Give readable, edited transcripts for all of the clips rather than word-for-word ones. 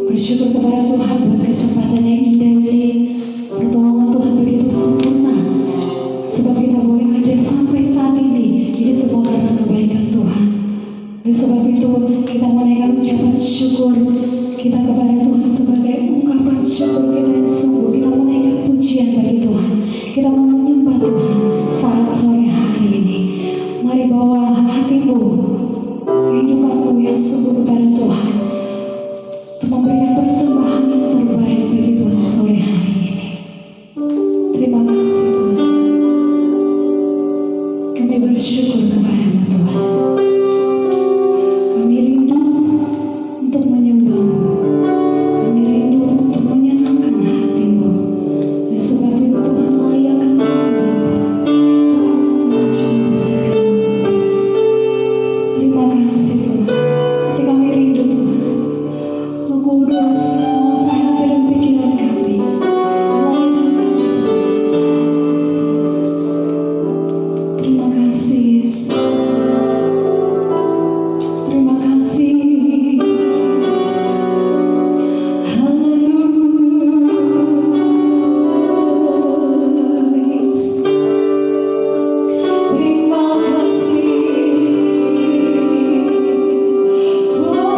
Bersyukur kepada Tuhan buat kesempatan yang indah ini. Pertolongan Tuhan begitu sempurna. Sebab kita boleh ada sampai saat ini. Ini semua karena kebaikan Tuhan. Oleh sebab itu kita menaikkan ucapan syukur kita kepada Tuhan sebagai ungkapan syukur kita yang sungguh. Kita menaikkan pujian bagi Tuhan. Kita mau menyembah Tuhan saat sore hari ini. Mari bawa hatimu, kehidupanmu yang sungguh kepada Tuhan, untuk memberikan persembahan yang terbaik bagi Tuhan sore hari ini. Terima kasih Tuhan. Kami bersyukur kepada-Mu Tuhan. Kami rindu untuk menyembah-Mu. Kami rindu untuk menyenangkan hati-Mu. Oleh sebab itu Tuhan layak kami menyembah. Tuhan mencintai kami. Terima kasih Tuhan. Hati kami rindu Tuhan. Roh Kudus menguasai hati dan pikiran kami. Terima kasih Yesus. Terima kasih Yesus. Haleluya. Terima kasih. Glory.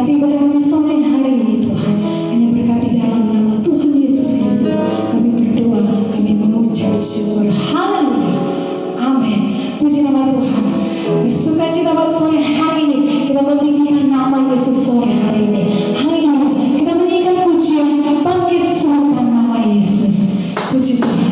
Berkati pada kami sore hari ini Tuhan. Hanya berkati dalam nama Tuhan Yesus Kristus. Kami berdoa, kami mengucap syukur. Haleluya. Amin. Puji nama Tuhan. Bersuka cita pada sore hari ini. Kita meninggikan nama Yesus sore hari ini. Haleluya. Kita menyanyikan pujian bangkit serukan nama Yesus. Puji Tuhan.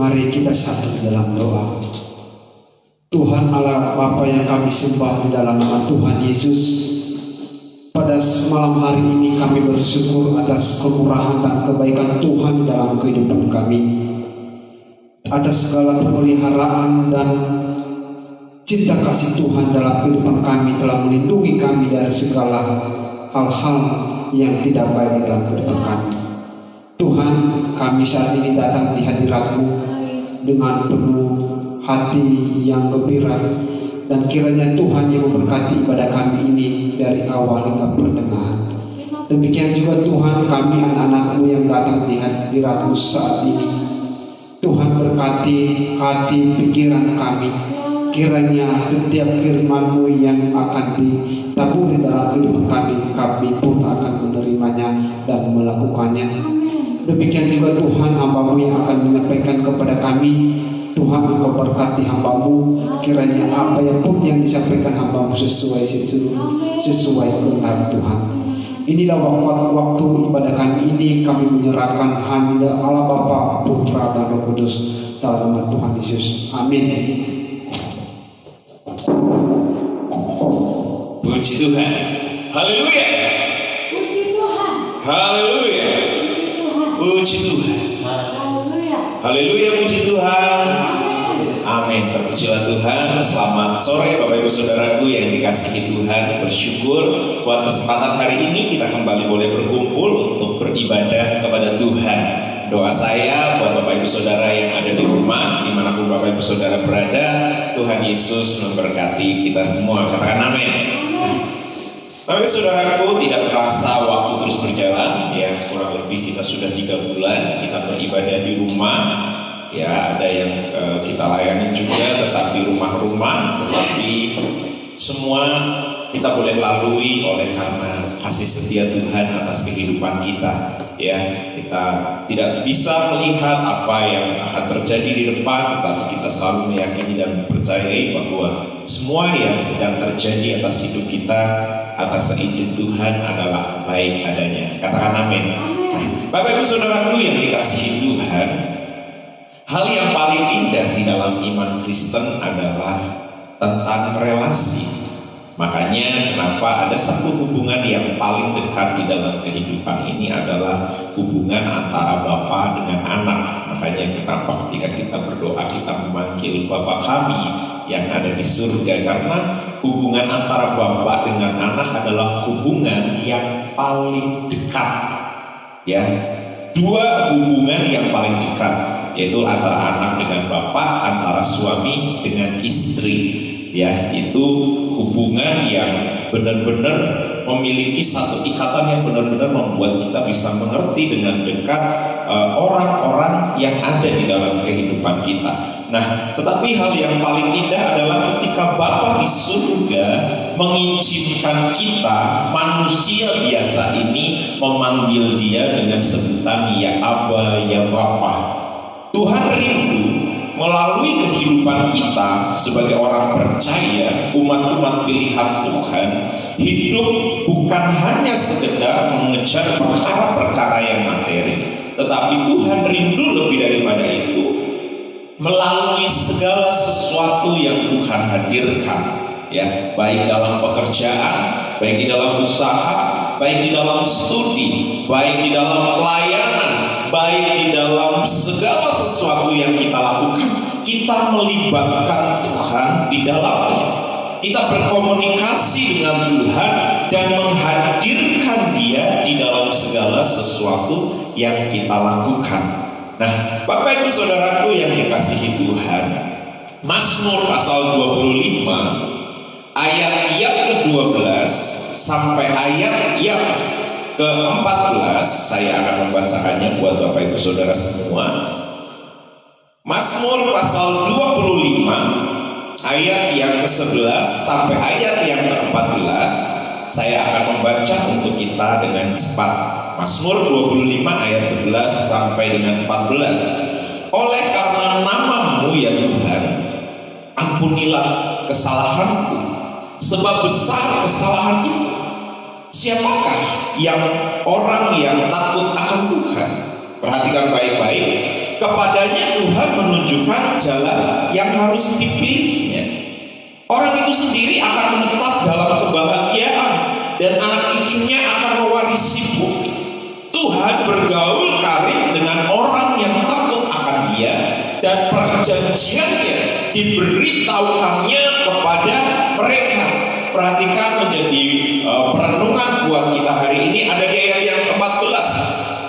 Mari kita satu dalam doa. Tuhan Allah Bapa yang kami sembah di dalam nama Tuhan Yesus, pada malam hari ini kami bersyukur atas kemurahan dan kebaikan Tuhan dalam kehidupan kami, atas segala pemeliharaan dan cinta kasih Tuhan dalam kehidupan kami telah melindungi kami dari segala hal-hal yang tidak baik dalam kehidupan kami. Tuhan, kami saat ini datang di hadirat-Mu dengan penuh hati yang gembira, dan kiranya Tuhan yang memberkati ibadah kami ini dari awal hingga pertengahan. Demikian juga Tuhan, kami anak-anak-Mu yang datang di hadirat-Mu saat ini. Tuhan berkati hati pikiran kami. Kiranya setiap firman-Mu yang akan ditaburi dalam kehidupan kami, kami pun akan menerimanya dan melakukannya. Demikian juga Tuhan, hamba-Mu yang akan menyampaikan kepada kami. Tuhan, Engkau berkati hamba-Mu, kiranya apa yang pun yang disampaikan hamba-Mu sesuai kehendak Tuhan. Inilah waktu ibadah kami ini, kami menyerahkan hanya Allah Bapa, Putra dan Roh Kudus dalam nama Tuhan Yesus. Amin. Puji Tuhan. Haleluya. Puji Tuhan. Haleluya. Puji Tuhan. Puji Tuhan. Haleluya. Haleluya, puji Tuhan. Amin. Terpujilah Tuhan. Selamat sore Bapak Ibu Saudaraku yang dikasihi Tuhan. Bersyukur buat kesempatan hari ini kita kembali boleh berkumpul untuk beribadah kepada Tuhan. Doa saya buat Bapak Ibu Saudara yang ada di rumah, dimanapun Bapak Ibu Saudara berada, Tuhan Yesus memberkati kita semua. Katakan amin. Bapak Ibu Saudaraku, tidak terasa waktu terus berjalan. Ya, kurang lebih kita sudah 3 bulan kita beribadah di rumah. Ya, ada yang kita layani juga tetap di rumah-rumah, tetapi semua kita boleh lalui oleh karena kasih setia Tuhan atas kehidupan kita. Ya, kita tidak bisa melihat apa yang akan terjadi di depan, tetapi kita selalu meyakini dan percayai bahwa semua yang sedang terjadi atas hidup kita atas izin Tuhan adalah baik adanya. Katakan amin. Bapak Ibu Saudaraku yang dikasihi Tuhan, hal yang paling indah di dalam iman Kristen adalah tentang relasi. Makanya kenapa ada satu hubungan yang paling dekat di dalam kehidupan ini adalah hubungan antara Bapa dengan anak. Makanya kenapa ketika kita berdoa kita memanggil Bapa kami yang ada di surga, karena hubungan antara Bapa dengan anak adalah hubungan yang paling dekat. Ya, 2 hubungan yang paling dekat, yaitu antara anak dengan Bapa, antara suami dengan istri. Ya, itu hubungan yang benar-benar memiliki satu ikatan yang benar-benar membuat kita bisa mengerti dengan dekat orang-orang yang ada di dalam kehidupan kita. Nah, tetapi hal yang paling indah adalah ketika Bapa di surga mengizinkan kita manusia biasa ini memanggil Dia dengan sebutan ya Aba, ya Bapa. Tuhan rindu melalui kehidupan kita sebagai orang percaya, umat-umat pilihan Tuhan, hidup bukan hanya sekedar mengejar perkara-perkara yang materi, tetapi Tuhan rindu lebih daripada itu melalui segala sesuatu yang Tuhan hadirkan, ya, baik dalam pekerjaan, baik di dalam usaha, baik di dalam studi, baik di dalam pelayanan, baik di dalam segala sesuatu yang kita lakukan, kita melibatkan Tuhan di dalamnya. Kita berkomunikasi dengan Tuhan dan menghadirkan Dia di dalam segala sesuatu yang kita lakukan. Nah, Bapak Ibu Saudaraku yang dikasihi Tuhan, Mazmur pasal 25 ayat yang ke-12 sampai ayat yang ke-14, saya akan membacakannya buat Bapak Ibu Saudara semua. Mazmur pasal 25 ayat yang ke-11 sampai ayat yang ke-14, saya akan membaca untuk kita dengan cepat. Mazmur 25 ayat 11 sampai dengan 14. Oleh karena nama-Mu ya Tuhan, ampunilah kesalahanku, sebab besar kesalahan itu. Siapakah yang orang yang takut akan Tuhan? Perhatikan baik-baik. Kepadanya Tuhan menunjukkan jalan yang harus dipilihnya. Orang itu sendiri akan menetap dalam kebahagiaan, dan anak cucunya akan mewarisi bumi. Tuhan bergaul karib dengan orang yang takut akan Dia, dan perjanjiannya diberitahukannya kepada mereka. Perhatikan menjadi perenungan buat kita hari ini, ada di ayat yang ke-14.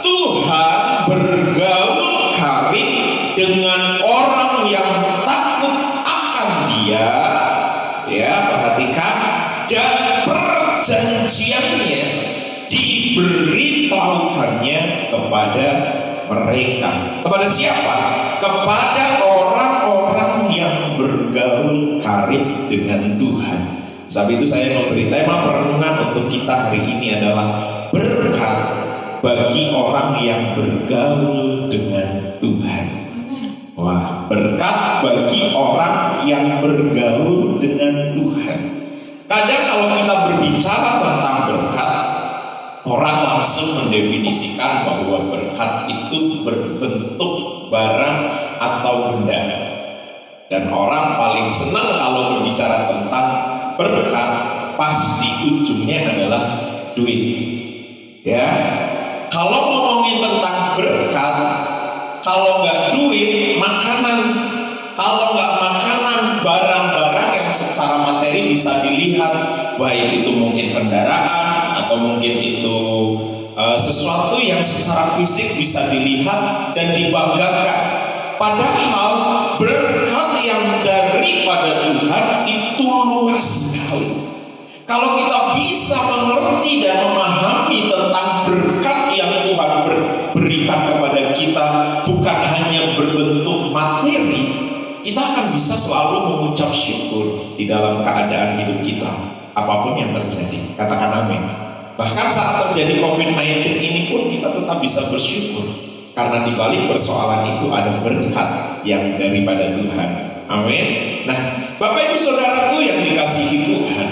Tuhan bergaul karib dengan orang yang takut akan Dia, ya, perhatikan, dan perjanjiannya diberitahukannya kepada mereka. Kepada siapa? Kepada orang-orang yang bergaul karib dengan Tuhan. Sebab itu saya memberi tema perenungan untuk kita hari ini adalah berkat bagi orang yang bergaul dengan Tuhan. Wah, berkat bagi orang yang bergaul dengan Tuhan. Kadang kalau kita berbicara tentang berkat, orang langsung mendefinisikan bahwa berkat itu berbentuk barang atau benda. Dan orang paling senang kalau berbicara tentang berkat, pasti ujungnya adalah duit. Ya, kalau ngomongin tentang berkat, kalau nggak duit, makanan. Kalau nggak makanan, barang-barang yang secara materi bisa dilihat, baik itu mungkin kendaraan atau mungkin itu sesuatu yang secara fisik bisa dilihat dan dibanggakan. Padahal berkat yang daripada Tuhan itu luas sekali. Kalau kita bisa mengerti dan memahami tentang berkat yang Tuhan berikan kepada kita, bukan hanya berbentuk materi, kita akan bisa selalu mengucap syukur di dalam keadaan hidup kita, apapun yang terjadi. Katakan amin. Bahkan saat terjadi COVID-19 ini pun kita tetap bisa bersyukur, karena di balik persoalan itu ada berkat yang daripada Tuhan. Amin. Nah, Bapak Ibu Saudaraku yang dikasihi Tuhan,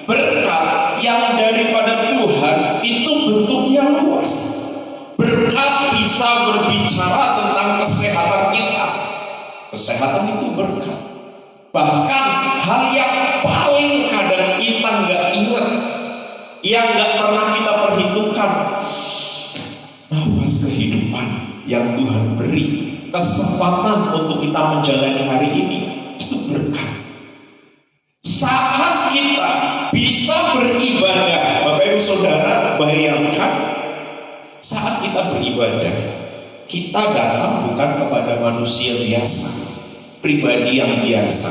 berkat yang daripada Tuhan itu bentuknya luas. Berkat bisa berbicara tentang kesehatan kita. Kesehatan itu berkat. Bahkan hal yang paling kadang kita nggak ingat, yang nggak pernah kita perhitungkan, nafas kehidupan yang Tuhan beri, kesempatan untuk kita menjalani hari ini, itu berkat. Saat kita bisa beribadah, Bapak Ibu Saudara, bayangkan saat kita beribadah, kita datang bukan kepada manusia biasa, pribadi yang biasa.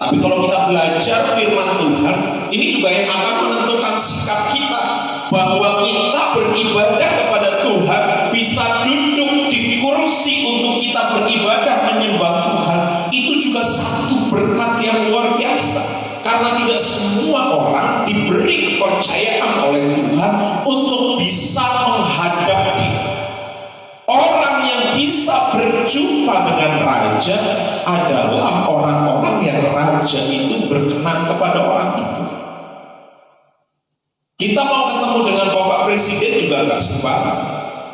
Tapi kalau kita belajar firman Tuhan, ini juga yang akan menentukan sikap kita, bahwa kita beribadah kepada Tuhan, bisa duduk di kursi untuk kita beribadah menyembah Tuhan, itu juga satu berkat yang luar biasa. Karena tidak semua orang diberi kepercayaan oleh Tuhan untuk bisa menghadap Dia. Orang yang bisa berjumpa dengan Raja adalah orang-orang yang Raja itu berkenan kepada orang itu. Kita mau ketemu dengan Bapak Presiden juga nggak sembarang.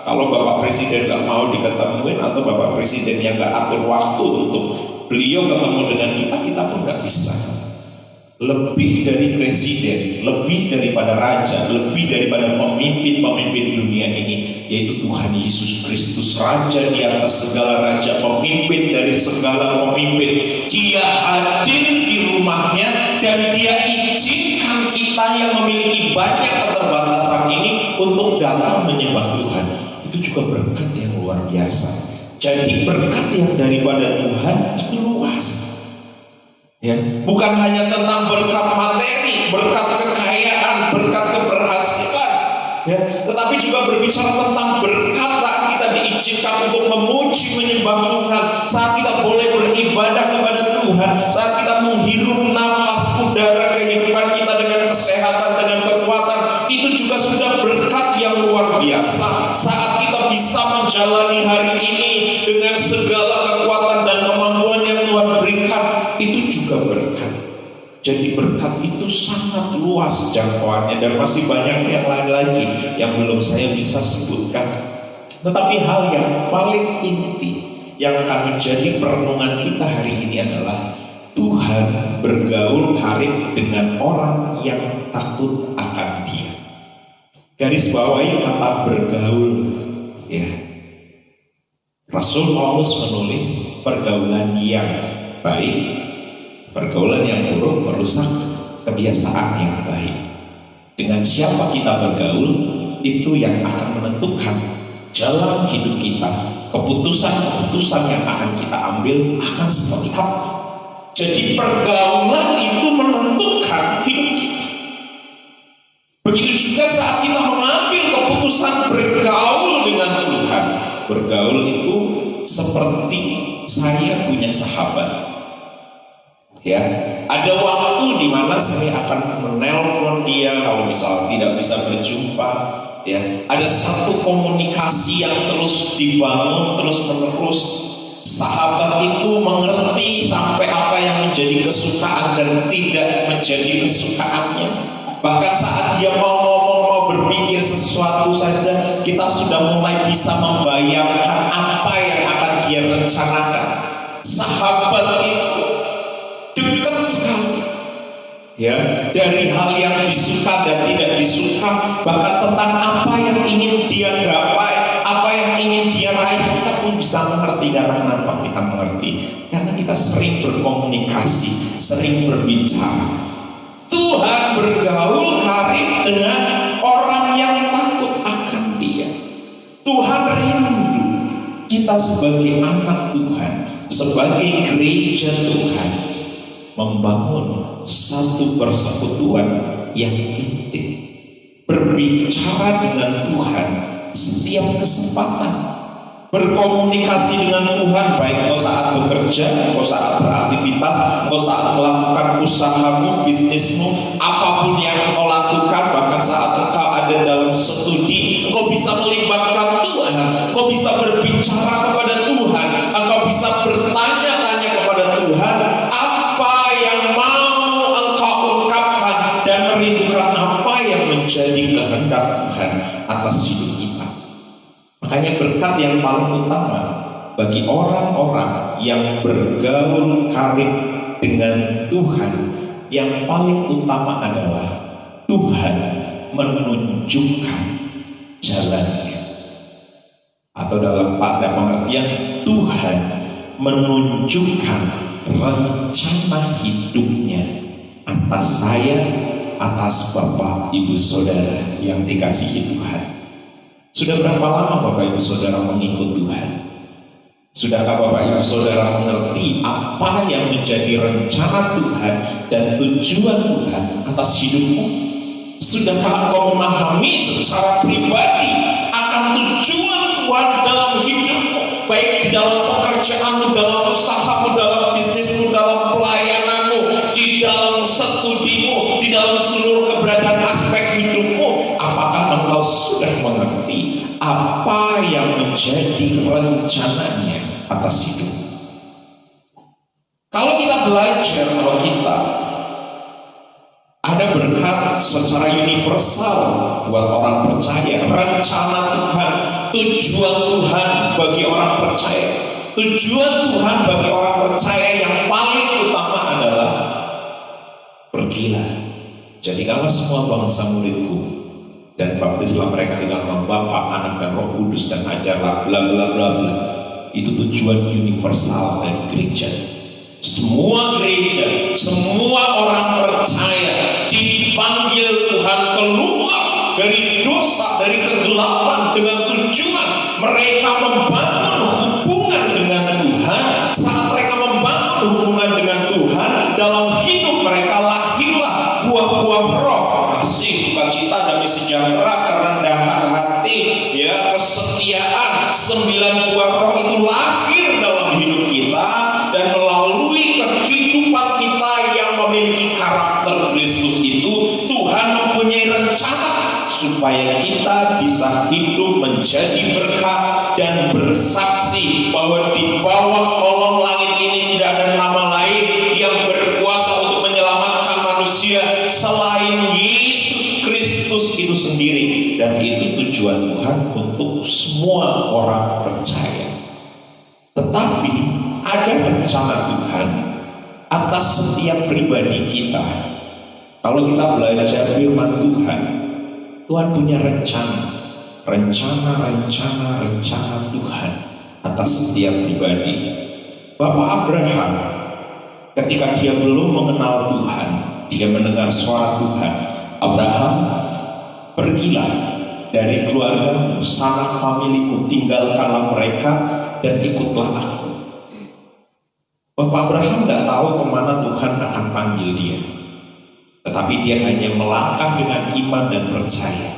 Kalau Bapak Presiden nggak mau diketemuin, atau Bapak Presiden yang nggak atur waktu untuk beliau ketemu dengan kita, kita pun nggak bisa. Lebih dari presiden, lebih daripada raja, lebih daripada pemimpin-pemimpin dunia ini, yaitu Tuhan Yesus Kristus, Raja di atas segala raja, pemimpin dari segala pemimpin. Dia hadir di rumahnya, dan Dia izinkan kita yang memiliki banyak keterbatasan ini untuk datang menyembah Tuhan. Itu juga berkat yang luar biasa. Jadi berkat yang daripada Tuhan itu luas. Ya, bukan hanya tentang berkat materi, berkat kekayaan, berkat keberhasilan, ya, tetapi juga berbicara tentang berkat saat kita diizinkan untuk memuji menyembah Tuhan, saat kita boleh beribadah kepada Tuhan, saat kita menghirup nafas udara kehidupan kita dengan kesehatan, dengan kekuatan, itu juga sudah berkat yang luar biasa. Saat kita bisa menjalani hari ini dengan segala kekuatan dan kemampuan yang Tuhan berikan, itu juga berkat. Jadi berkat itu sangat luas jangkauannya, dan masih banyak yang lain lagi yang belum saya bisa sebutkan. Tetapi hal yang paling inti yang akan menjadi perenungan kita hari ini adalah Tuhan bergaul karib dengan orang yang takut akan Dia. Garis bawahi kata bergaul, ya. Rasul Paulus menulis pergaulan yang baik, pergaulan yang buruk merusak kebiasaan yang baik. Dengan siapa kita bergaul, itu yang akan menentukan jalan hidup kita. Keputusan-keputusan yang akan kita ambil akan seperti apa. Jadi pergaulan itu menentukan hidup kita. Begitu juga saat kita mengambil keputusan bergaul dengan Tuhan. Bergaul itu seperti saya punya sahabat. Ya, ada waktu di mana saya akan menelpon dia kalau misal tidak bisa berjumpa. Ya, ada satu komunikasi yang terus dibangun terus menerus. Sahabat itu mengerti sampai apa yang menjadi kesukaan dan tidak menjadi kesukaannya. Bahkan saat dia mau ngomong, mau berpikir sesuatu saja, kita sudah mulai bisa membayangkan apa yang akan dia rencanakan. Sahabat itu dekat sekali, ya, dari hal yang disuka dan tidak disuka, bahkan tentang apa yang ingin dia gapai, apa yang ingin dia raih, kita pun bisa mengerti. Karena kenapa kita mengerti? Karena kita sering berkomunikasi, sering berbicara. Tuhan bergaul karib dengan orang yang takut akan Dia. Tuhan rindu kita sebagai anak Tuhan, sebagai gereja Tuhan, membangun satu persekutuan yang intim, berbicara dengan Tuhan setiap kesempatan, berkomunikasi dengan Tuhan, baik engkau saat bekerja, engkau saat beraktivitas, engkau saat melakukan usahamu, bisnismu, apapun yang engkau lakukan, bahkan saat engkau ada dalam studi, engkau bisa melibatkan Tuhan, engkau bisa berbicara kepada Tuhan, engkau bisa bertanya-tanya kepada Tuhan apa yang mau engkau ungkapkan dan merindukan apa yang menjadi kehendak Tuhan atas hidup kita. Makanya berkat yang paling utama bagi orang-orang yang bergaul karib dengan Tuhan, yang paling utama adalah Tuhan menunjukkan jalannya. Atau dalam pada pengertian, Tuhan menunjukkan rencana hidupnya atas saya, atas Bapak Ibu Saudara yang dikasihi Tuhan. Sudah berapa lama Bapak Ibu Saudara mengikut Tuhan? Sudahkah Bapak Ibu Saudara mengerti apa yang menjadi rencana Tuhan dan tujuan Tuhan atas hidupmu? Sudahkah engkau memahami secara pribadi akan tujuan Tuhan dalam hidupmu? Baik di dalam pekerjaanmu, dalam usahamu, dalam bisnismu, dalam pelayananmu, di dalam studimu, di dalam seluruh keberadaan aspek hidupmu. Apakah engkau sudah mengerti apa yang menjadi rencananya atas hidup? Kalau kita belajar, kalau kita ada berkat secara universal buat orang percaya, rencana Tuhan, tujuan Tuhan bagi orang percaya. Tujuan Tuhan bagi orang percaya yang paling utama adalah pergilah, jadikanlah semua bangsa muridku dan baptislah mereka di dalam nama Bapa, Anak dan Roh Kudus, dan ajarlah bla bla bla bla. Itu tujuan universal dari gereja. Semua gereja, semua orang percaya dipanggil Tuhan keluar dari dosa, dari kegelapan, dengan tujuan mereka membangun hubungan dengan Tuhan. Saat mereka membangun hubungan dengan Tuhan, dalam hidup mereka lahirlah buah-buah roh: kasih, sukacita, damai sejahtera, kerendahan hati, ya, kesetiaan. 9 buah roh itu lahir dalam hidup kita, dan melalui kehidupan kita yang memiliki karakter Kristus itu, Tuhan mempunyai rencana supaya kita bisa hidup menjadi berkat dan bersaksi bahwa di bawah kolong langit ini tidak ada nama lain yang berkuasa untuk menyelamatkan manusia selain Yesus Kristus itu sendiri. Dan itu tujuan Tuhan untuk semua orang percaya. Tetapi ada rencana Tuhan atas setiap pribadi kita. Kalau kita belajar firman Tuhan, Tuhan punya rencana Tuhan atas setiap pribadi. Bapak Abraham, ketika dia belum mengenal Tuhan, dia mendengar suara Tuhan. Abraham, pergilah dari keluarga, sanak familiku, tinggalkanlah mereka dan ikutlah aku. Bapak Abraham tidak tahu kemana Tuhan akan panggil dia, tetapi dia hanya melangkah dengan iman dan percaya.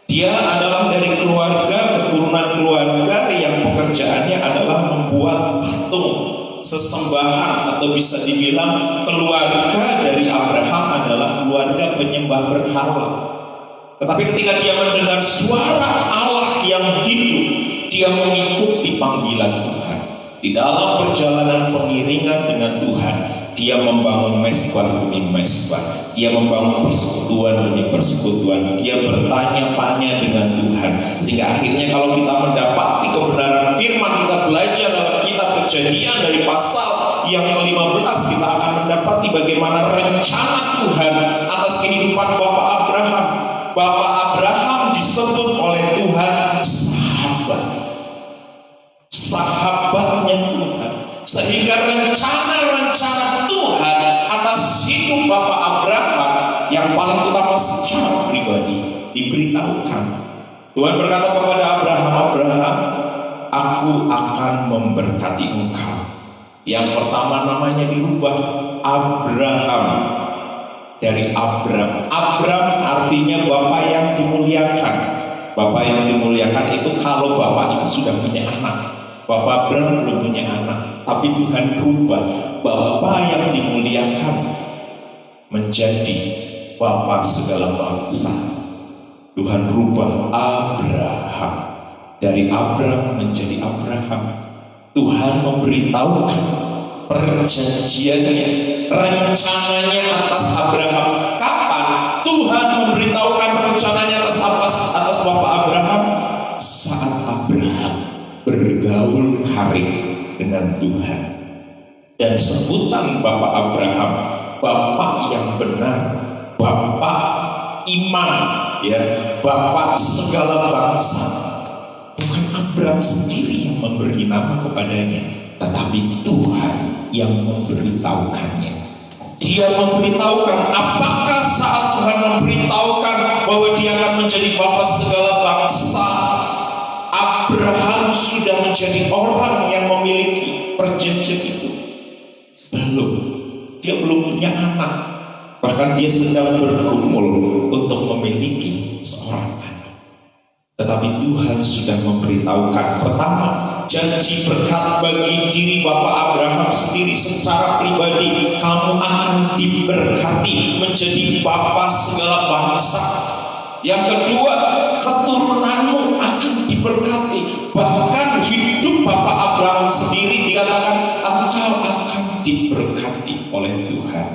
Dia adalah dari keturunan keluarga yang pekerjaannya adalah membuat patung sesembahan, atau bisa dibilang keluarga dari Abraham adalah keluarga penyembah berhala. Tetapi ketika dia mendengar suara Allah yang hidup, dia mengikuti panggilan Tuhan. Di dalam perjalanan pengiringan dengan Tuhan, dia membangun mezbah demi mezbah, dia membangun persekutuan demi persekutuan, dia bertanya-tanya dengan Tuhan, sehingga akhirnya kalau kita mendapati kebenaran firman, kita belajar dalam kitab Kejadian dari pasal yang ke-15, kita akan mendapati bagaimana rencana Tuhan atas kehidupan Bapak Abraham. Bapak Abraham disebut oleh Tuhan sahabatnya Tuhan, sehingga rencana Tuhan atas hidup Bapak Abraham yang paling utama secara pribadi diberitahukan. Tuhan berkata kepada Abraham, aku akan memberkati engkau. Yang pertama namanya dirubah, Abraham, dari Abram. Abram artinya bapak yang dimuliakan. Bapak yang dimuliakan itu kalau bapak itu sudah punya anak. Bapak Abram belum punya anak, tapi Tuhan rubah bapak yang dimuliakan menjadi bapak segala bangsa. Tuhan rubah Abraham, dari Abram menjadi Abraham. Tuhan memberitahukan perjanjiannya, rencananya atas Abraham. Kapan Tuhan memberitahukan rencananya atas Bapak Abraham? Saat Abraham bergaul karib dengan Tuhan. Dan sebutan Bapak Abraham, bapak yang benar, bapak iman, ya, bapak segala bangsa. Bukan Abraham sendiri yang memberi nama kepadanya, tetapi Tuhan yang memberitahukannya. Dia memberitahukan. Apakah saat Tuhan memberitahukan bahwa dia akan menjadi bapak segala bangsa, Abraham sudah menjadi orang yang memiliki perjanjian itu? Belum. Dia belum punya anak. Bahkan dia sedang bergumul untuk memiliki seorang anak. Tetapi Tuhan sudah memberitahukan. Pertama, janji berkat bagi diri Bapak Abraham sendiri secara pribadi. Kamu akan diberkati menjadi bapa segala bangsa. Yang kedua, keturunanmu akan diberkati. Bahkan hidup Bapak Abraham sendiri dikatakan engkau akan diberkati oleh Tuhan.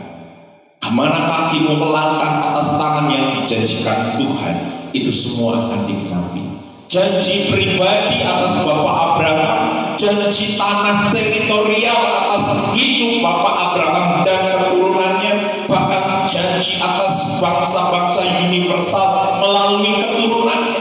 Kemana kakimu melangkah atas tangan yang dijanjikan Tuhan, itu semua akan digenapi. Janji pribadi atas Bapak Abraham, janji tanah teritorial atas hidup Bapak Abraham dan keturunannya, bahkan janji atas bangsa-bangsa universal melalui keturunannya.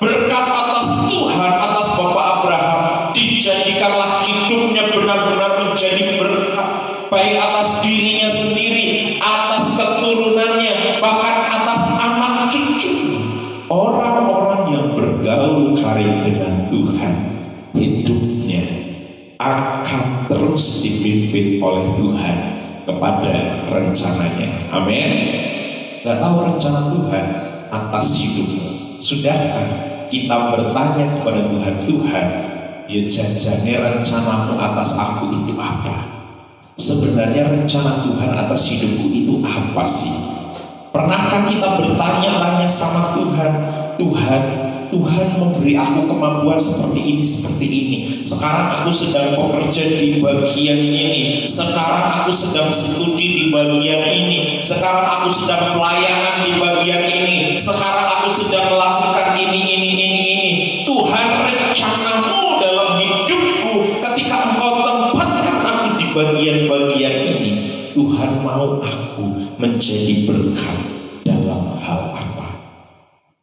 Berkat atas Tuhan atas Bapak Abraham, dijanjikanlah hidupnya benar-benar menjadi berkat, baik atas dirinya sendiri, atas keturunannya, bahkan atas anak cucu. Orang-orang yang bergaul karib dengan Tuhan, hidupnya akan terus dipimpin oleh Tuhan kepada rencananya. Amin. Gak tahu rencana Tuhan atas hidupmu? Sudahkah kita bertanya kepada Tuhan, Tuhan, ya jajane rencanamu atas aku itu apa? Sebenarnya rencana Tuhan atas hidupku itu apa sih? Pernahkah kita bertanya-tanya sama Tuhan, Tuhan memberi aku kemampuan seperti ini. Sekarang aku sedang bekerja di bagian ini. Sekarang aku sedang studi di bagian ini. Sekarang aku sedang pelayanan di bagian ini. Sekarang aku sedang melakukan ini. Tuhan, rencanamu dalam hidupku ketika engkau tempatkan aku di bagian-bagian ini, Tuhan mau aku menjadi berkat dalam hal apa?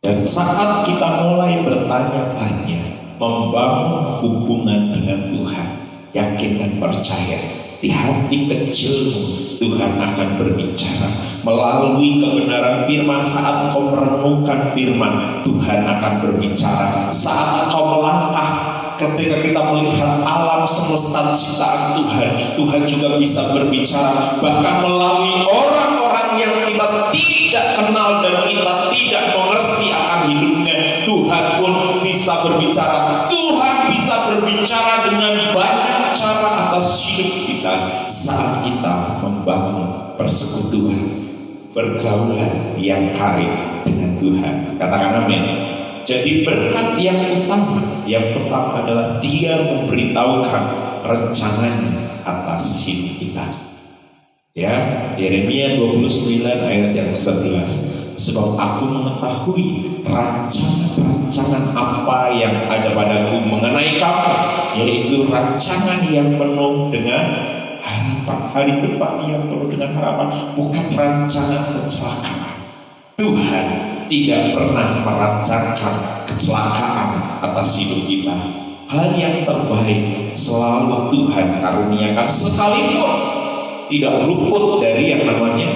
Dan saat kita mulai bertanya-tanya, membangun hubungan dengan Tuhan, yakin dan percaya, di hati kecilmu Tuhan akan berbicara melalui kebenaran firman. Saat engkau merenungkan firman, Tuhan akan berbicara. Saat engkau melangkah, ketika kita melihat alam semesta ciptaan Tuhan, Tuhan juga bisa berbicara. Bahkan melalui orang-orang yang kita tidak kenal dan kita tidak mengerti akan hidupnya, Tuhan pun bisa berbicara. Tuhan bisa berbicara dengan banyak cara atas hidup kita saat kita membangun persekutuan, bergaulan yang karib dengan Tuhan. Katakan amin. Jadi berkat yang utama, yang pertama adalah Dia memberitahukan rencananya atas hidup kita. Ya, Yeremia 29 ayat yang 11. Sebab aku mengetahui rancangan-rancangan apa yang ada padaku mengenai kamu, yaitu rancangan yang penuh dengan harapan, hari depan yang penuh dengan harapan, bukan rancangan kecelakaan. Tuhan tidak pernah merancangkan kecelakaan atas hidup kita. Hal yang terbaik selalu Tuhan karuniakan, sekalipun tidak luput dari yang namanya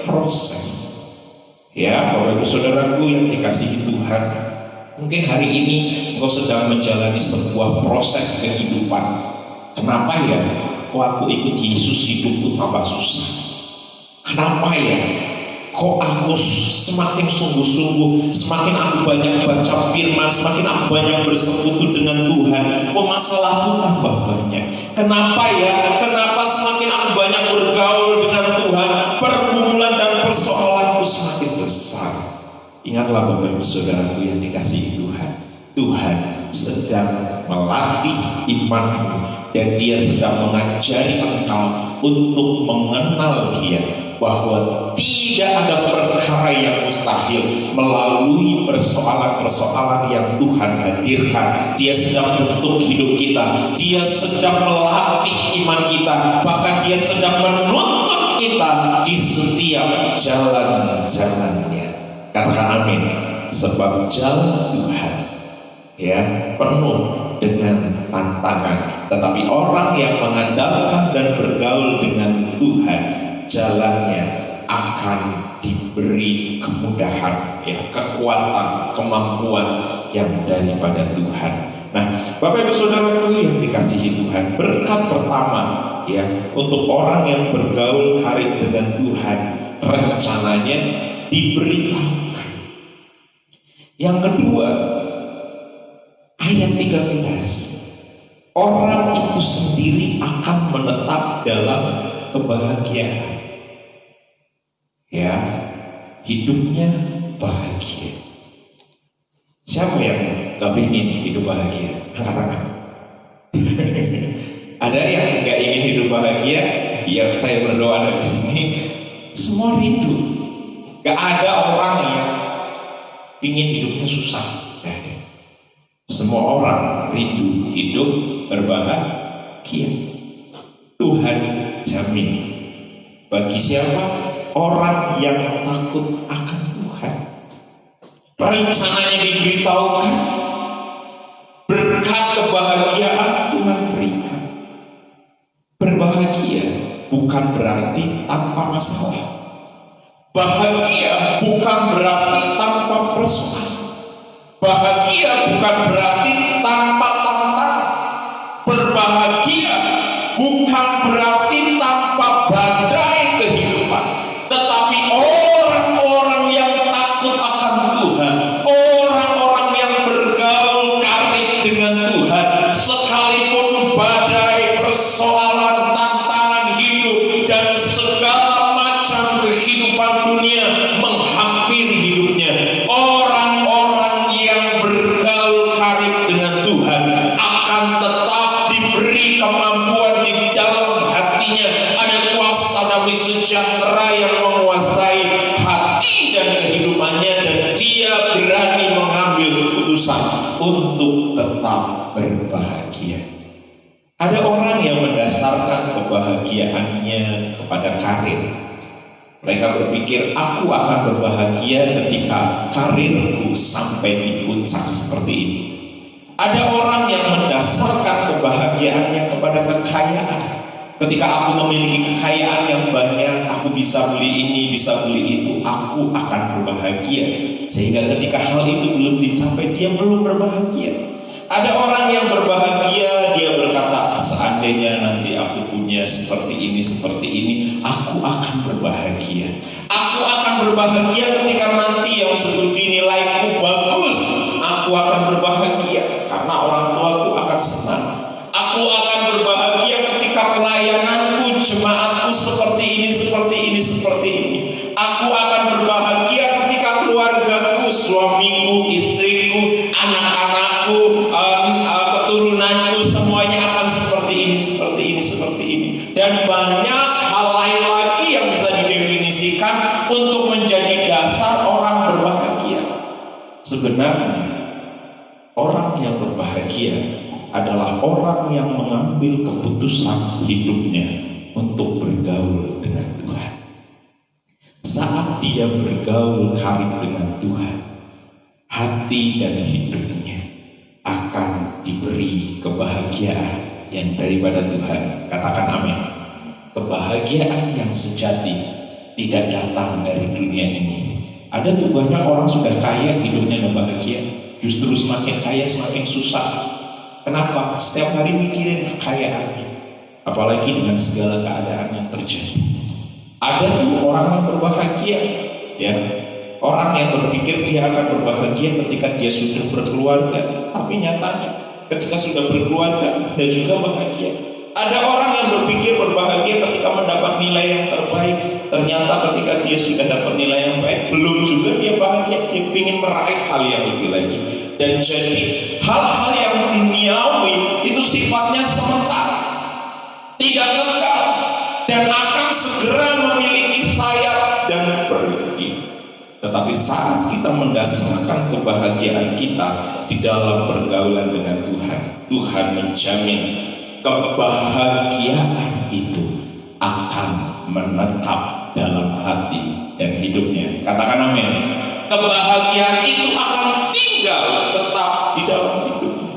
proses. Ya, Bapak Ibu Saudaraku yang dikasihi Tuhan, mungkin hari ini engkau sedang menjalani sebuah proses kehidupan. Kenapa ya? Kok aku ikut Yesus hidupku tambah susah? Kenapa ya? Kok aku semakin sungguh-sungguh, semakin aku banyak baca firman, semakin aku banyak bersekutu dengan Tuhan, kok masalahku tambah banyak? Kenapa ya? Kenapa semakin aku banyak bergaul dengan Tuhan, pergumulan dan persoalanku semakin besar? Ingatlah Bapak Ibu Saudaraku yang dikasihi Tuhan, Tuhan sedang melatih imanmu dan Dia sedang mengajari engkau untuk mengenal Dia, bahwa tidak ada perkara yang mustahil melalui persoalan-persoalan yang Tuhan hadirkan. Dia sedang bentuk hidup kita, Dia sedang melatih iman kita, bahkan Dia sedang menuntut kita di setiap jalan-jalannya. Katakan amin. Sebab jalan Tuhan ya penuh dengan tantangan, tetapi orang yang mengandalkan dan bergaul dengan Tuhan, jalannya akan diberi kemudahan, ya, kekuatan, kemampuan yang daripada Tuhan. Nah, Bapak Ibu Saudaraku yang dikasihi Tuhan, berkat pertama ya untuk orang yang bergaul karib dengan Tuhan, rencananya diberitahukan. Yang kedua, ayat 13, orang itu sendiri akan menetap dalam kebahagiaan. Ya, hidupnya bahagia. Siapa yang gak ingin hidup bahagia? Angkat tangan. Ada yang gak ingin hidup bahagia? Biar saya berdoa dari sini. Semua rindu. Gak ada orang yang ingin hidupnya susah. Semua orang rindu hidup berbahagia. Tuhan jamin. Bagi siapa? Orang yang takut akan Tuhan. Rencananya diberitahukan, berkat kebahagiaan Tuhan berikan. Berbahagia bukan berarti tanpa masalah. Bahagia bukan berarti tanpa persoalan. Bahagia bukan berarti tanpa tantangan. Berbahagia bukan berarti tanpa badai kehidupan. Tetapi orang-orang yang takut akan Tuhan, orang-orang yang bergaul karib dengan Tuhan, sekalipun badai, persoalan, tantangan hidup dan segala macam kehidupan dunia menghampiri hidupnya, orang-orang yang bergaul karib dengan Tuhan akan tetap diberi kemampuan di dalam hatinya. Ada kuasa damai sejahtera yang menguasai hati dan kehidupannya, dan dia berani mengambil keputusan untuk tetap berbahagia. Ada orang yang mendasarkan kebahagiaannya kepada karir. Mereka berpikir, aku akan berbahagia ketika karirku sampai di puncak seperti ini. Ada orang yang mendasarkan kebahagiaannya kepada kekayaan. Ketika aku memiliki kekayaan yang banyak, aku bisa beli ini, bisa beli itu, aku akan berbahagia. Sehingga ketika hal itu belum dicapai, dia belum berbahagia. Ada orang yang berbahagia, dia berkata, seandainya nanti aku punya seperti ini, aku akan berbahagia. Aku akan berbahagia ketika nanti yang studi nilaiku bagus, aku akan berbahagia karena orang tuaku akan senang. Aku akan berbahagia ketika pelayananku, jemaatku seperti ini. Aku akan berbahagia ketika keluargaku, suamiku, istriku, anak-anakku, keturunanku, semuanya akan seperti ini. Dan banyak hal lain lagi yang bisa didefinisikan untuk menjadi dasar orang berbahagia. Sebenarnya orang yang berbahagia adalah orang yang mengambil keputusan hidupnya untuk bergaul dengan Tuhan. Saat dia bergaul karib dengan Tuhan, hati dan hidupnya akan diberi kebahagiaan yang daripada Tuhan. Katakan amin. Kebahagiaan yang sejati tidak datang dari dunia ini. Ada tuh banyak orang sudah kaya, hidupnya tidak bahagia. Justru semakin kaya semakin susah. Kenapa? Setiap hari mikirin kekayaannya, apalagi dengan segala keadaan yang terjadi. Ada tuh orang yang berbahagia, ya, orang yang berpikir dia akan berbahagia ketika dia sudah berkeluarga, tapi nyatanya ketika sudah berkeluarga dia juga bahagia. Ada orang yang berpikir berbahagia ketika mendapat nilai yang terbaik, ternyata ketika dia sudah dapat nilai yang baik, belum juga dia bahagia, dia ingin meraih hal yang lebih lagi. Dan jadi hal-hal yang duniawi itu sifatnya sementara, tidak kekal, dan akan segera memiliki sayap dan pergi. Tetapi saat kita mendasarkan kebahagiaan kita di dalam pergaulan dengan Tuhan, Tuhan menjamin kebahagiaan itu akan menetap dalam hati dan hidupnya. Katakan amin. Kebahagiaan itu akan tinggal tetap di dalam hidupnya.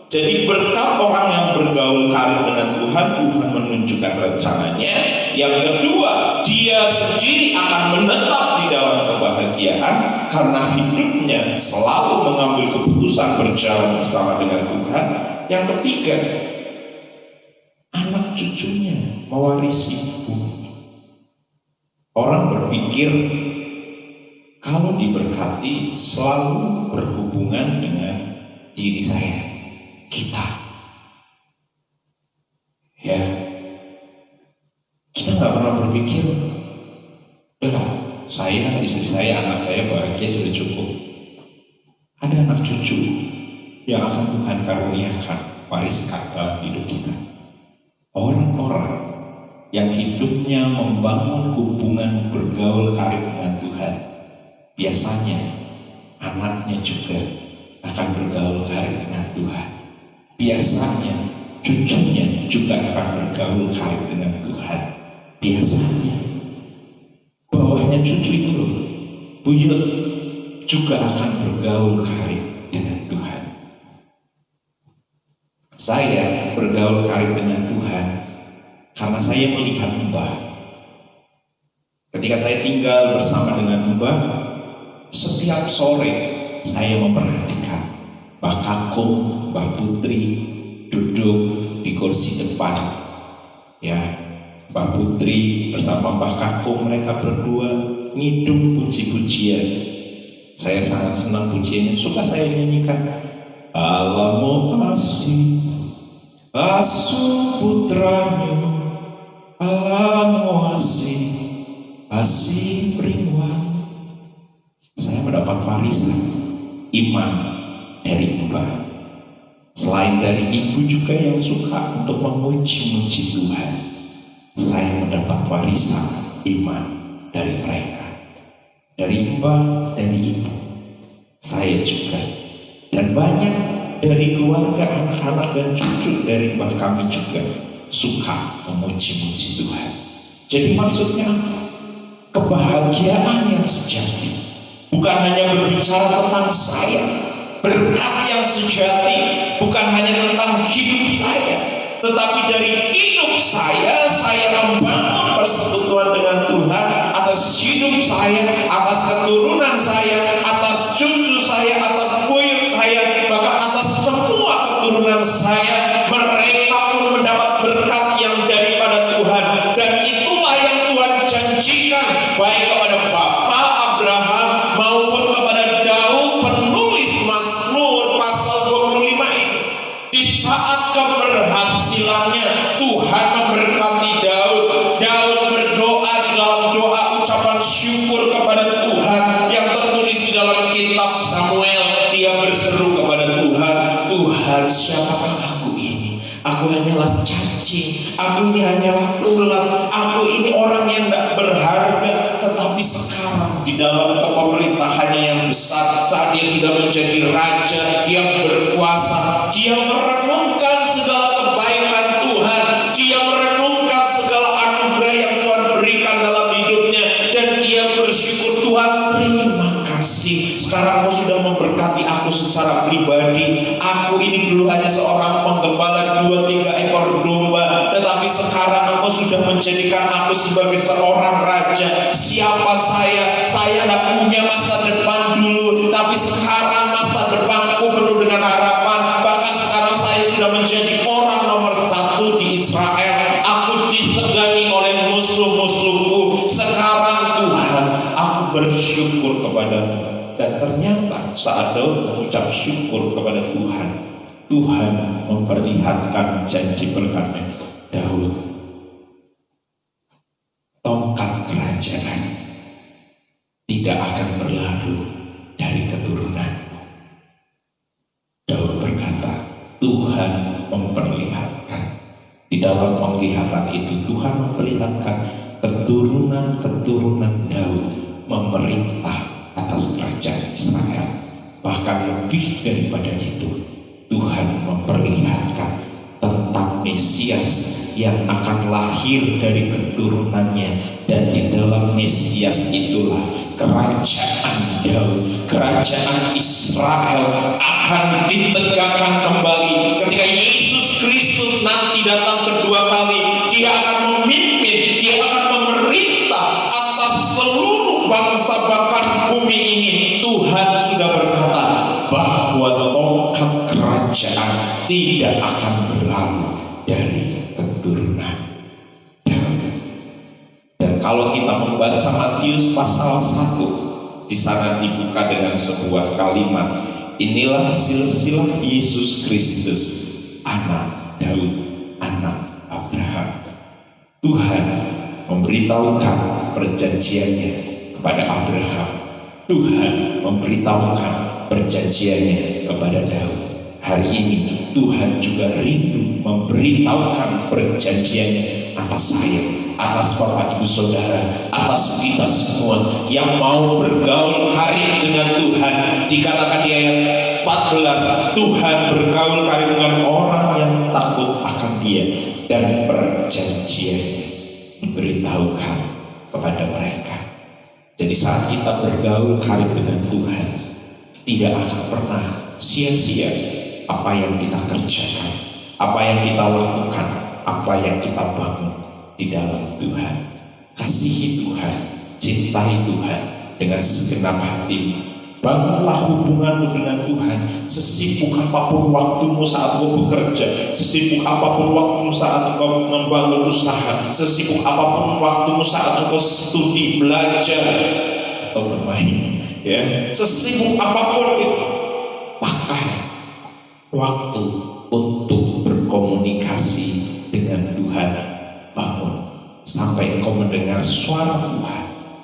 Jadi berkat orang yang bergaul karib dengan Tuhan, Tuhan menunjukkan rencananya. Yang kedua, dia sendiri akan menetap di dalam kebahagiaan karena hidupnya selalu mengambil keputusan berjalan bersama dengan Tuhan. Yang ketiga, anak cucunya mewarisi bumi. Orang berpikir kalau diberkati selalu berhubungan dengan diri saya, kita. Ya, kita nggak pernah berpikir, udah saya, istri saya, anak saya bahagia sudah cukup. Ada anak cucu yang akan Tuhan karuniakan, wariskan dalam hidup kita. Orang-orang yang hidupnya membangun hubungan bergaul karib dengan Tuhan, biasanya anaknya juga akan bergaul karib dengan Tuhan. Biasanya cucunya juga akan bergaul karib dengan Tuhan. Biasanya bawahnya cucu itu loh, buyut juga akan bergaul karib dengan Tuhan. Saya bergaul karib dengan Tuhan karena saya melihat Mbah. Ketika saya tinggal bersama dengan Mbah, setiap sore saya memperhatikan Mbah Kakung, Mbah Putri duduk di kursi depan. Ya, Mbah Putri bersama Mbah Kakung, mereka berdua ngidung puji-pujian. Saya sangat senang pujiannya, suka saya nyanyikan. Alamu asih, asuh putranya, alamu asih, asih ringwan. Saya mendapat warisan iman dari Mbah. Selain dari ibu juga yang suka untuk memuji-muji Tuhan, saya mendapat warisan iman dari mereka, dari Mbah, dari ibu. Saya juga, dan banyak dari keluarga, anak-anak dan cucu dari Mbah kami juga suka memuji-muji Tuhan. Jadi maksudnya apa? kebahagiaan yang sejati. Bukan hanya berbicara tentang saya, berkat yang sejati bukan hanya tentang hidup saya, tetapi dari hidup saya membangun persekutuan dengan Tuhan atas hidup saya, atas keturunan saya, atas cucu saya, atas buyut saya, bahkan atas semua keturunan saya. Mereka pun mendapat berkat yang daripada Tuhan, dan itulah yang Tuhan janjikan baik kepada Bapa Abraham maupun kepada Daud penulis Mazmur pasal 25 ini. Di saat keberhasilannya Tuhan memberkati Daud. Daud berdoa di dalam doa ucapan syukur kepada Tuhan yang tertulis di dalam kitab Samuel. Dia berseru kepada Tuhan, Tuhan, siapakah aku ini? Aku hanyalah cacing, aku ini hanyalah ulat, aku ini orang yang tidak berharga. Tetapi sekarang di dalam kepemerintahannya yang besar, saat dia sudah menjadi raja yang berkuasa, dia merenungkan segala kebaikan Tuhan, dia merenungkan segala anugerah yang Tuhan berikan dalam hidupnya, dan dia bersyukur, Tuhan terima kasih, sekarang Engkau sudah memberkati aku secara pribadi. Aku ini dulu hanya seorang penggembala 2-3 ekor domba, tetapi sekarang Engkau sudah menjadikan aku sebagai seorang raja. Siapa saya? Saya tidak punya masa depan dulu, tapi sekarang masa depanku penuh dengan harapan. Bahkan sekarang saya sudah menjadi orang nomor 1 di Israel. Aku disegani oleh musuh-musuhku. Sekarang Tuhan, aku bersyukur kepadamu. Dan ternyata saat Daud mengucap syukur kepada Tuhan, Tuhan memperlihatkan janji berkatnya. Daud, tongkat kerajaan tidak akan berlalu dari keturunanmu. Daud berkata, Tuhan memperlihatkan. Di dalam penglihatan itu Tuhan memperlihatkan keturunan-keturunan Daud memerintah atas kerajaan Israel. Bahkan lebih daripada itu, Tuhan memperlihatkan tentang Mesias yang akan lahir dari keturunannya, dan di dalam Mesias itulah kerajaan Daud, kerajaan Israel akan ditegakkan kembali. Ketika Yesus Kristus nanti datang kedua kali, dia akan memimpin, dia akan memerintah atas seluruh bangsa bahkan bumi ini. Tuhan sudah berkata bahwa tongkat kerajaan tidak akan berlalu dari keturunan Daud. Dan kalau kita membaca Matius pasal 1, di sana dibuka dengan sebuah kalimat, inilah silsilah Yesus Kristus, anak Daud, anak Abraham. Tuhan memberitahukan perjanjiannya kepada Abraham. Tuhan memberitahukan perjanjiannya kepada Daud. Hari ini Tuhan juga rindu memberitahukan perjanjiannya atas saya, atas Bapak Ibu Saudara, atas kita semua yang mau bergaul karib dengan Tuhan. Dikatakan di ayat 14, Tuhan bergaul karib dengan orang yang takut akan Dia, dan perjanjiannya diberitahukan kepada mereka. Jadi saat kita bergaul karib dengan Tuhan, tidak akan pernah sia-sia apa yang kita kerjakan, apa yang kita lakukan, apa yang kita bangun di dalam Tuhan. Kasihi Tuhan, cintai Tuhan dengan segenap hatimu. Bangunlah hubunganmu dengan Tuhan. Sesibuk apapun waktumu saat kau bekerja, sesibuk apapun waktumu saat kau membangun usaha, sesibuk apapun waktumu saat kau studi, belajar atau bermain, ya, sesibuk apapun itu, pakai waktu untuk berkomunikasi dengan Tuhan. Bangun sampai engkau mendengar suara Tuhan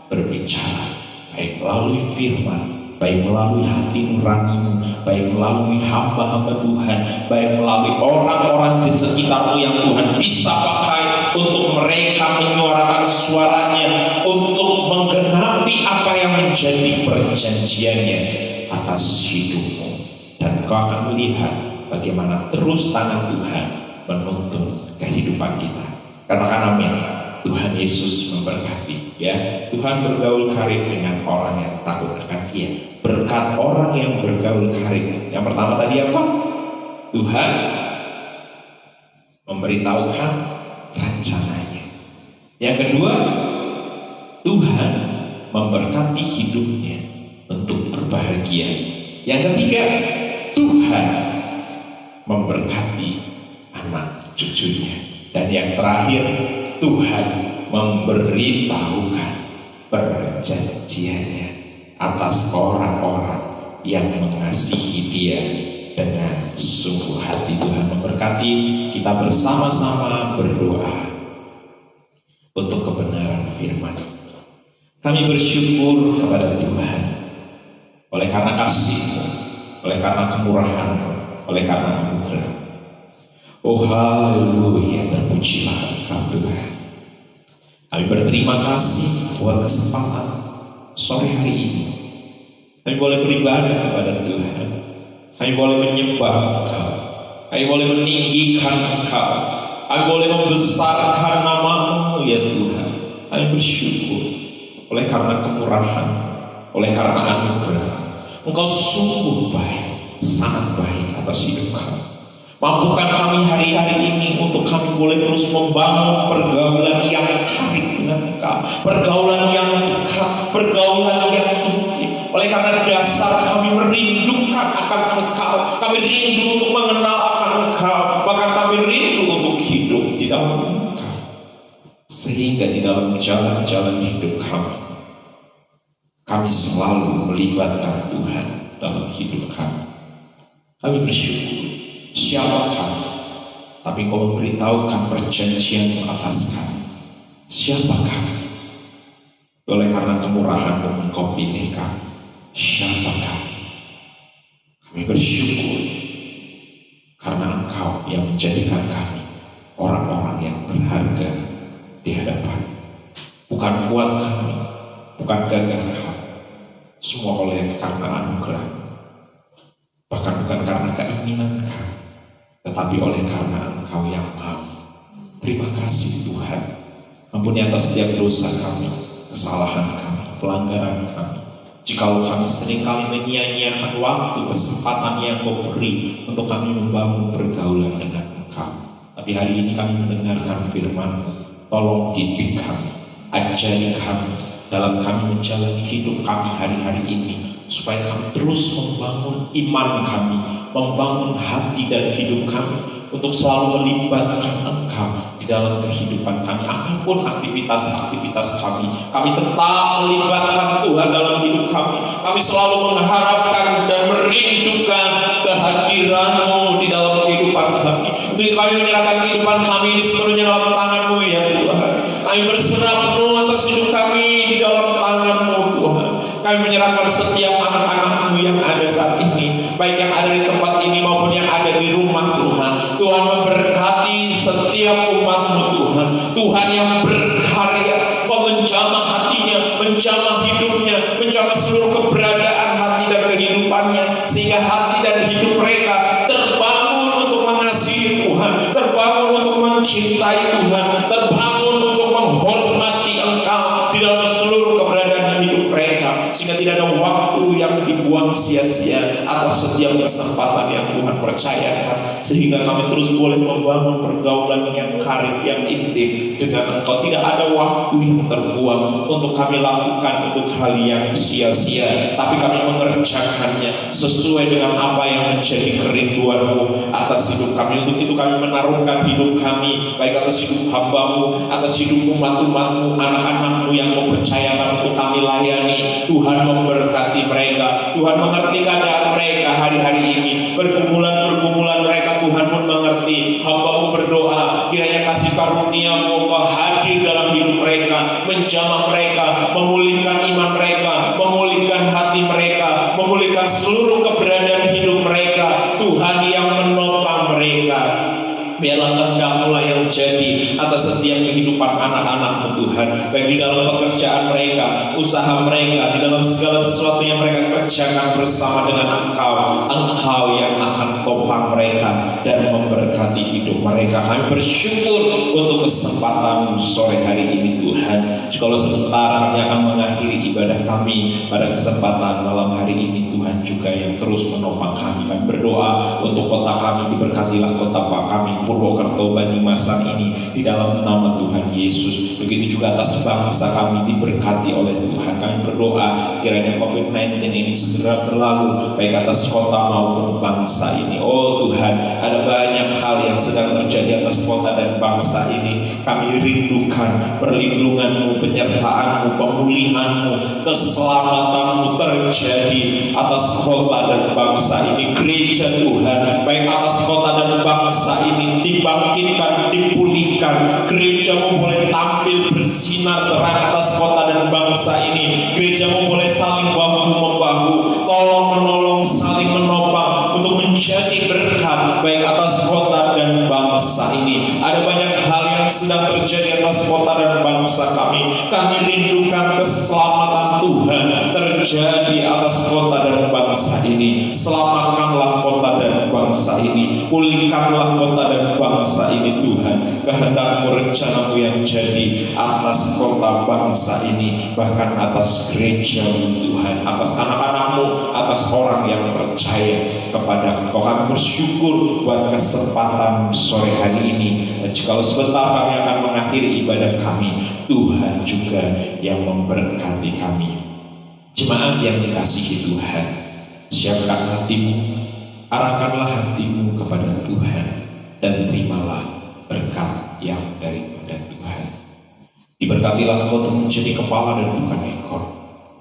berbicara, baik melalui firman, baik melalui hati nuranimu, baik melalui hamba-hamba Tuhan, baik melalui orang-orang di sekitarmu yang Tuhan bisa pakai untuk mereka menyuarakan suaranya, untuk menggenapi apa yang menjadi perjanjiannya atas hidupmu. Dan kau akan melihat bagaimana terus tangan Tuhan menuntun kehidupan kita. Katakan amin. Tuhan Tuhan Yesus memberkati. Ya, Tuhan bergaul karib dengan orang yang takut akan Dia. Berkat orang yang bergaul karib. Yang pertama tadi apa? Tuhan memberitahukan rencananya. Yang kedua, Tuhan memberkati hidupnya untuk berbahagia. Yang ketiga, Tuhan memberkati anak cucunya. Dan yang terakhir, Tuhan memberitahukan perjanjiannya atas orang-orang yang mengasihi Dia dengan sungguh hati. Tuhan memberkati. Kita bersama-sama berdoa untuk kebenaran firman. Kami bersyukur kepada Tuhan oleh karena kasih-Mu, oleh karena kemurahan, oleh karena anugerah. Oh haleluya, terpujilah Engkau Tuhan. Kami berterima kasih buat kesempatan sore hari ini. Kami boleh beribadah kepada Tuhan. Kami boleh menyembah Engkau. Kami boleh meninggikan Engkau. Kami boleh membesarkan nama-Mu ya Tuhan. Kami bersyukur oleh karena kemurahan, oleh karena anugerah. Engkau sungguh baik, sangat baik atas hidup kami. Mampukan kami hari-hari ini untuk kami boleh terus membangun pergaulan yang karib dengan Engkau, pergaulan yang dekat, pergaulan yang intim. Oleh karena dasar kami merindukan akan Engkau, kami rindu untuk mengenal akan Engkau, bahkan kami rindu untuk hidup di dalam Engkau. Sehingga di dalam jalan-jalan hidup kami selalu melibatkan Tuhan dalam hidup kami. Kami bersyukur. Siapa kami? Tapi Kau memberitahukan perjanjian atas kami. Siapa kami? Oleh karena kemurahan-Mu Engkau pilih kami. Siapa kami? Kami bersyukur karena Engkau yang menjadikan kami orang-orang yang berharga di hadapan. Bukan kuat kami, bukan gagah kami, semua oleh karena anugerah. Bahkan bukan karena keinginan kami, tetapi oleh karena Engkau yang mau. Terima kasih Tuhan. Ampuni atas setiap dosa kami, kesalahan kami, pelanggaran kami. Jikalau kami seringkali menyia-nyiakan waktu, kesempatan yang Kau beri untuk kami membangun pergaulan dengan Engkau. Tapi hari ini kami mendengarkan firman-Mu. Tolong didik kami, ajari kami dalam kami menjalani hidup kami hari-hari ini, supaya kami terus membangun iman kami, membangun hati dan hidup kami untuk selalu melibatkan Engkau di dalam kehidupan kami. Apapun aktivitas-aktivitas kami tetap melibatkan Tuhan dalam hidup kami. Kami selalu mengharapkan dan merindukan kehadiran-Mu di dalam kehidupan kami. Untuk itu kami menyerahkan kehidupan kami di seluruhnya dalam tangan-Mu ya Tuhan. Kami berserah penuh atas hidup kami di dalam tangan-Mu Tuhan. Kami menyerahkan setiap anak-anak-Mu yang ada saat ini, baik yang ada di tempat ini maupun yang ada di rumah Tuhan. Tuhan memberkati setiap umat-Mu Tuhan. Tuhan yang berkarya, Kau menjamah hatinya, menjamah hidupnya, menjamah seluruh keberadaan hati dan kehidupannya, sehingga hati dan hidup mereka terbangun untuk mengasihi Tuhan, terbangun untuk mencintai Tuhan, terbangun untuk menghormati Engkau di dalam seluruh keberadaan hidup mereka, sehingga tidak ada waktu yang dibuang sia-sia atas setiap kesempatan yang Tuhan percayakan, sehingga kami terus boleh membangun pergaulan yang karib, yang intim dengan Engkau. Tidak ada waktu yang terbuang untuk kami lakukan untuk hal yang sia-sia, tapi kami mengerjakannya sesuai dengan apa yang menjadi kerinduan-Mu atas hidup kami. Untuk itu kami menaruhkan hidup kami, baik atas hidup hamba-Mu, atas hidup umat-umat-Mu, anak-anak-Mu yang Kau percayakan untuk kami layani. Tuhan memberkati mereka, Tuhan mengerti keadaan mereka hari-hari ini, pergumulan-pergumulan mereka Tuhan pun mengerti. Hamba-Mu berdoa, kiranya kasih karunia-Mu Kau hadir dalam hidup mereka, menjamah mereka, memulihkan iman mereka, memulihkan hati mereka, memulihkan seluruh keberadaan hidup mereka. Tuhan yang menopang mereka. Biarlah kehendak-Mu yang jadi atas setiap kehidupan anak-anak-Mu Tuhan, baik di dalam pekerjaan mereka, usaha mereka, di dalam segala sesuatu yang mereka kerjakan bersama dengan Engkau. Engkau yang akan topang mereka dan memberkati hidup mereka. Kami bersyukur untuk kesempatan sore hari ini Tuhan. Kalau sebentar kami akan mengakhiri ibadah kami pada kesempatan malam hari ini, Tuhan juga yang terus menopang kami. Kami berdoa untuk kota kami, diberkatilah kota Pak kami Purwokerto Banyumasan ini di dalam nama Tuhan Yesus. Begitu juga atas bangsa kami, diberkati oleh Tuhan. Kami berdoa kiranya COVID-19 ini segera berlalu, baik atas kota maupun bangsa ini. Oh Tuhan, ada banyak hal yang sedang terjadi atas kota dan bangsa ini. Kami rindukan perlindungan-Mu, penyertaan-Mu, pemulihan-Mu, keselamatan-Mu terjadi atas kota dan bangsa ini. Gereja Tuhan, baik atas kota dan bangsa ini, dibangkitkan, dipulihkan. Gereja-Mu boleh tampil bersinar terang atas kota dan bangsa ini. Gereja-Mu boleh saling bahu-membahu, tolong-menolong, saling menopang untuk menjadi berkat baik atas kota dan bangsa ini. Ada banyak hal yang sedang terjadi atas kota dan bangsa kami. Kami rindukan keselamatan Tuhan terjadi atas kota dan bangsa ini. Selamatkanlah kota dan bangsa ini, pulihkanlah kota dan bangsa ini Tuhan. Kehendak-Mu, rencana-Mu yang jadi atas kota bangsa ini, bahkan atas gereja Tuhan, atas anak-anak-Mu, atas orang yang percaya kepada Engkau. Kami bersyukur buat kesempatan sore hari ini. Dan jika sebentar kami akan mengakhiri ibadah kami, Tuhan juga yang memberkati kami. Jemaat yang dikasihi Tuhan, siapkan hatimu, arahkanlah hatimu kepada Tuhan, dan terimalah berkat yang daripada Tuhan. Diberkatilah engkau untuk menjadi kepala dan bukan ekor.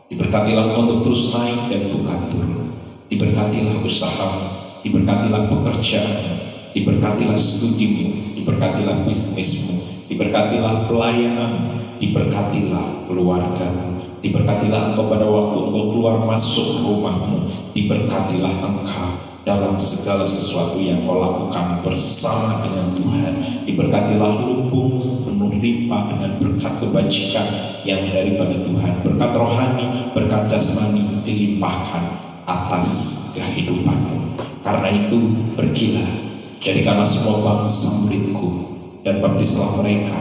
Diberkatilah engkau untuk terus naik dan bukan turun. Diberkatilah usahamu, diberkatilah pekerjaanmu, diberkatilah studimu, diberkatilah bisnismu, diberkatilah pelayananmu, diberkatilah keluargamu, diberkatilah engkau pada waktu engkau keluar masuk rumahmu, diberkatilah engkau dalam segala sesuatu yang kau lakukan bersama dengan Tuhan. Diberkatilah lumbung penuh limpah dengan berkat kebajikan yang daripada Tuhan. Berkat rohani, berkat jasmani dilimpahkan atas kehidupanmu. Karena itu pergilah, jadikanlah semua bangsa muridku, dan baptislah mereka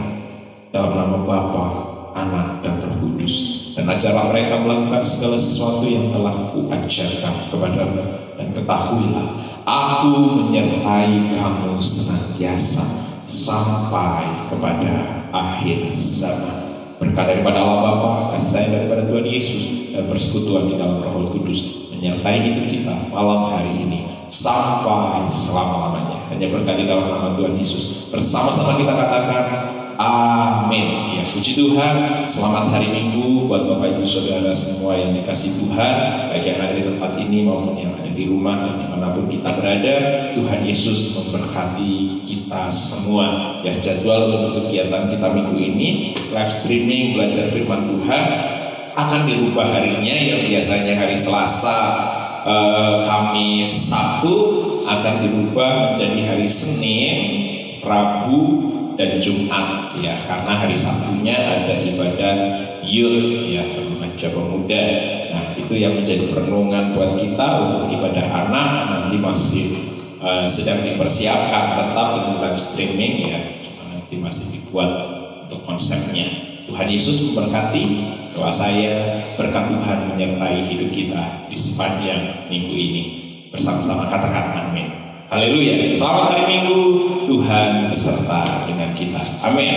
dalam nama Bapa, Anak, dan Roh Kudus. Dan ajarlah mereka melakukan segala sesuatu yang telah kuajarkan kepadamu. Dan ketahuilah, aku menyertai kamu senantiasa sampai kepada akhir zaman. Berkat daripada Allah Bapa, kasih sayang daripada Tuhan Yesus, dan persekutuan di dalam Roh Kudus menyertai hidup kita malam hari ini sampai selama-lamanya. Hanya berkat di dalam nama Tuhan Yesus. Bersama-sama kita katakan amin. Ya, puji Tuhan. Selamat hari Minggu buat Bapak Ibu Saudara semua yang dikasih Tuhan, baik yang ada di tempat ini maupun yang ada di rumah dan dimanapun kita berada. Tuhan Yesus memberkati kita semua. Ya, jadwal untuk kegiatan kita minggu ini, live streaming belajar firman Tuhan, akan dirubah harinya. Yang biasanya hari Selasa, Kamis, Sabtu akan dirubah menjadi hari Senin, Rabu, dan Jumat, ya, karena hari Sabtunya ada ibadah youth, ya, remaja pemuda. Nah, itu yang menjadi perenungan buat kita. Untuk ibadah anak nanti masih sedang dipersiapkan, tetap dengan live streaming, ya, nanti masih dibuat untuk konsepnya. Tuhan Yesus memberkati. Doa saya, berkat Tuhan menyertai hidup kita di sepanjang minggu ini. Bersama-sama katakan amin. Haleluya. Selamat hari Minggu. Tuhan beserta dengan kita. Amin.